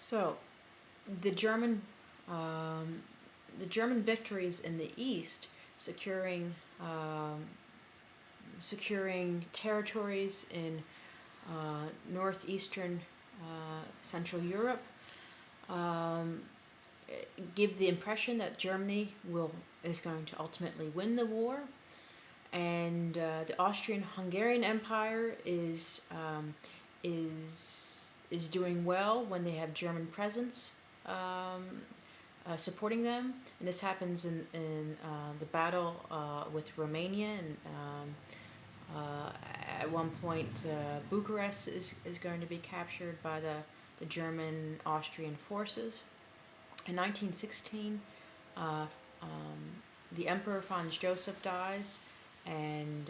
So, the German, the German victories in the east, securing securing territories in northeastern Central Europe, um, give the impression that Germany is going to ultimately win the war, and the Austrian-Hungarian Empire is doing well when they have German presence supporting them. And this happens in the battle with Romania, and at one point Bucharest is going to be captured by the German Austrian forces. In 1916, the Emperor Franz Joseph dies, and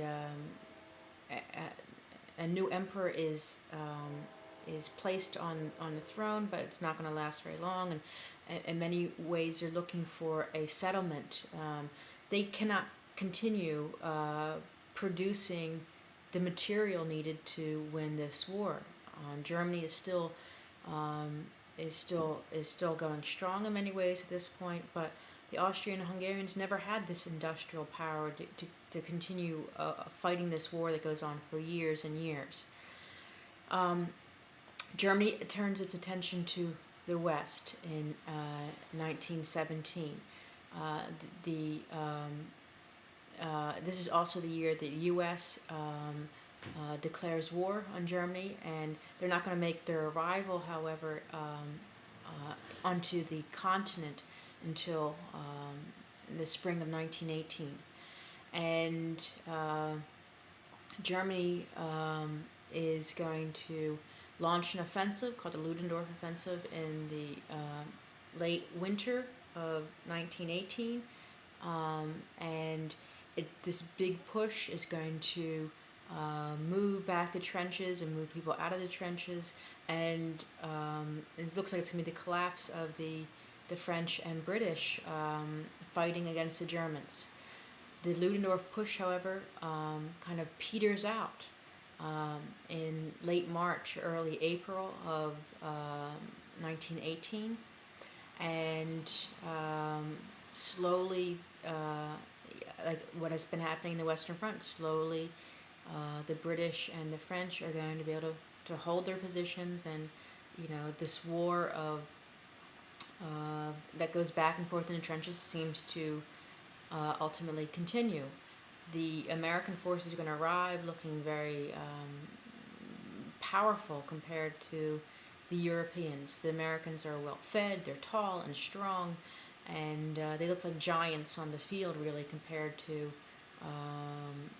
a new emperor is placed on the throne, but it's not going to last very long. And in many ways, they're looking for a settlement. They cannot continue producing the material needed to win this war. Germany is still going strong in many ways at this point, but the Austrian-Hungarians never had this industrial power to continue fighting this war that goes on for years and years. Germany turns its attention to the West in 1917. This is also the year the U.S. Declares war on Germany, and they're not going to make their arrival, however, onto the continent until the spring of 1918. And Germany is going to launch an offensive called the Ludendorff Offensive in the late winter of 1918, and this big push is going to move back the trenches and move people out of the trenches, and it looks like it's going to be the collapse of the French and British fighting against the Germans. The Ludendorff push, however, kind of peters out in late March, early April of 1918, and slowly, like what has been happening in the Western Front, slowly the British and the French are going to be able to hold their positions, and this war of that goes back and forth in the trenches seems to ultimately continue. The American forces are going to arrive looking very powerful compared to the Europeans. The Americans are well fed, they're tall and strong, and they look like giants on the field, really, compared to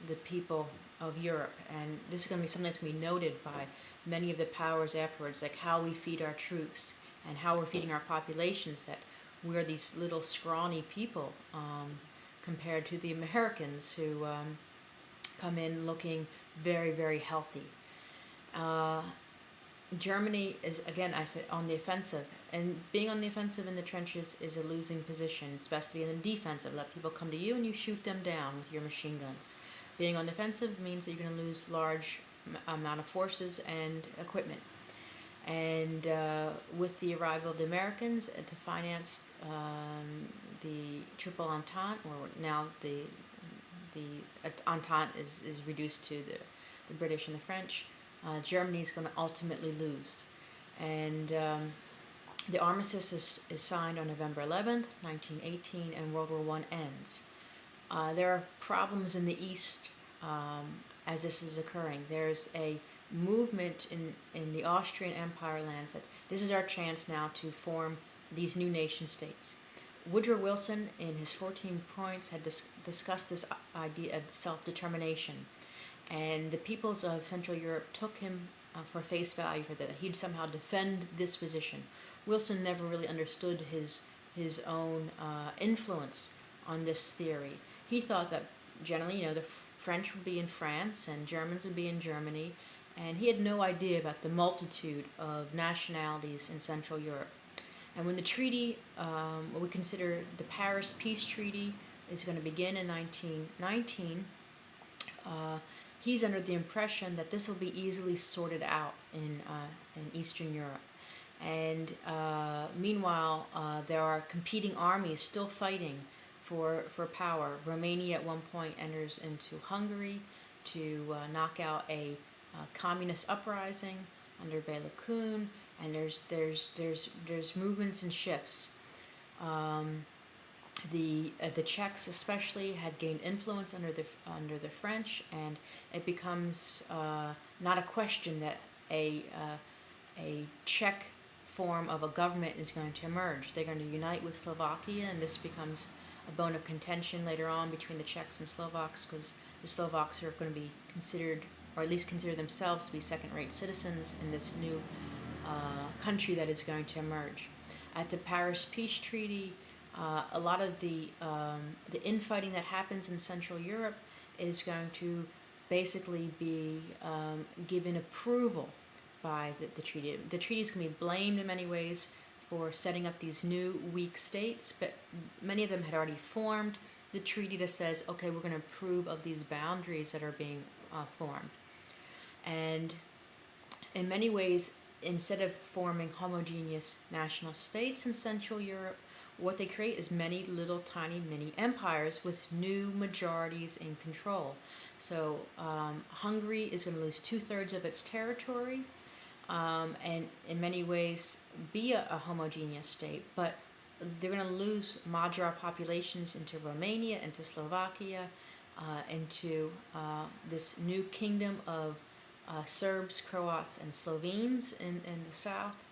the people of Europe. And this is going to be something that's going to be noted by many of the powers afterwards, like how we feed our troops and how we're feeding our populations, that we're these little scrawny people compared to the Americans, who come in looking very, very healthy. Germany is, again, I said, on the offensive. And being on the offensive in the trenches is a losing position. It's best to be in the defensive. Let people come to you and you shoot them down with your machine guns. Being on the offensive means that you're going to lose large amount of forces and equipment. And with the arrival of the Americans to finance the Triple Entente, or now the Entente is reduced to the British and the French, Germany is going to ultimately lose. And the armistice is signed on November 11th, 1918, and World War I ends. There are problems in the East as this is occurring. There's a movement in the Austrian Empire lands that this is our chance now to form these new nation states. Woodrow Wilson, in his 14 points, had discussed this idea of self-determination, and the peoples of Central Europe took him for face value for that. He'd somehow defend this position. Wilson never really understood his own influence on this theory. He thought that generally, the French would be in France and Germans would be in Germany, and he had no idea about the multitude of nationalities in Central Europe. And when the treaty, what we consider the Paris Peace Treaty, is going to begin in 1919, he's under the impression that this will be easily sorted out in Eastern Europe. And meanwhile, there are competing armies still fighting for power. Romania at one point enters into Hungary to knock out a communist uprising under Bela Kun, and there's movements and shifts. The Czechs especially had gained influence under the French, and it becomes not a question that a Czech form of a government is going to emerge. They're going to unite with Slovakia, and this becomes a bone of contention later on between the Czechs and Slovaks, because the Slovaks are going to be considered, or at least consider themselves to be second-rate citizens in this new country that is going to emerge. At the Paris Peace Treaty, a lot of the infighting that happens in Central Europe is going to basically be given approval by the treaty. The treaty is going to be blamed in many ways for setting up these new weak states, but many of them had already formed the treaty that says, okay, we're going to approve of these boundaries that are being formed. And in many ways, instead of forming homogeneous national states in Central Europe, what they create is many little tiny mini empires with new majorities in control. So Hungary is going to lose 2/3 of its territory, and in many ways be a homogeneous state, but they're going to lose Magyar populations into Romania, into Slovakia, into this new kingdom of Serbs, Croats, and Slovenes in the south.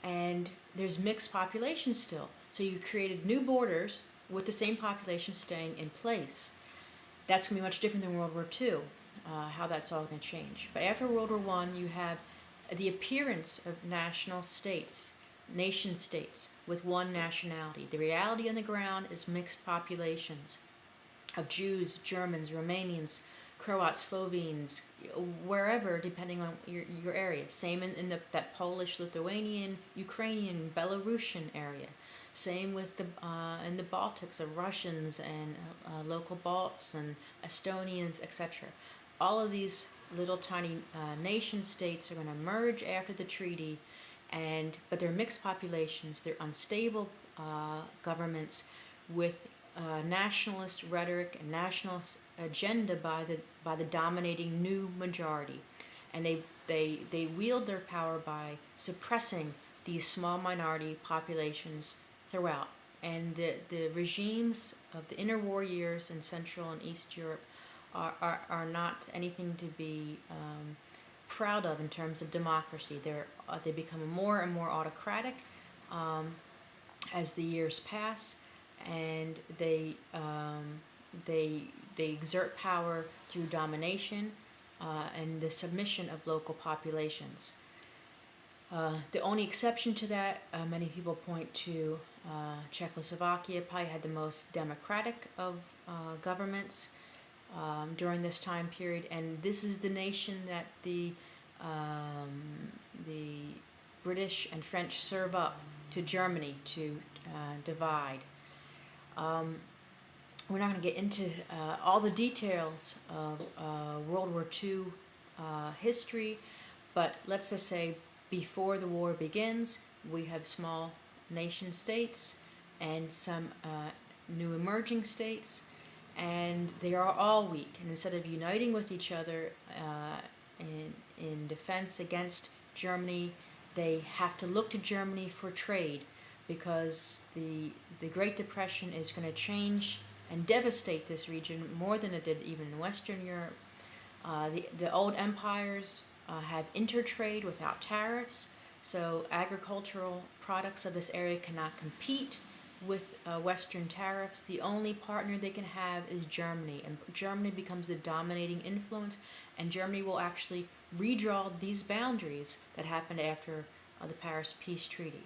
And there's mixed populations still. So you created new borders with the same population staying in place. That's going to be much different than World War II, how that's all going to change. But after World War I, you have the appearance of national states, nation states, with one nationality. The reality on the ground is mixed populations of Jews, Germans, Romanians, Croats, Slovenes, wherever, depending on your area. Same in that Polish, Lithuanian, Ukrainian, Belarusian area. Same with in the Baltics, of Russians and local Balts and Estonians, etc. All of these little tiny nation states are going to emerge after the treaty, but they're mixed populations. They're unstable governments with nationalist rhetoric and nationalist agenda by the dominating new majority, and they wield their power by suppressing these small minority populations throughout. And the regimes of the interwar years in Central and East Europe are not anything to be proud of in terms of democracy. They become more and more autocratic as the years pass, and they exert power through domination and the submission of local populations. The only exception to that, many people point to Czechoslovakia, probably had the most democratic of governments during this time period, and this is the nation that the British and French serve up to Germany to divide. We're not going to get into all the details of World War II history, but let's just say before the war begins, we have small nation states and some new emerging states, and they are all weak. And instead of uniting with each other in defense against Germany, they have to look to Germany for trade, because the Great Depression is going to change and devastate this region more than it did even in Western Europe. The old empires have intertrade without tariffs, so agricultural products of this area cannot compete with Western tariffs. The only partner they can have is Germany, and Germany becomes the dominating influence, and Germany will actually redraw these boundaries that happened after the Paris Peace Treaty.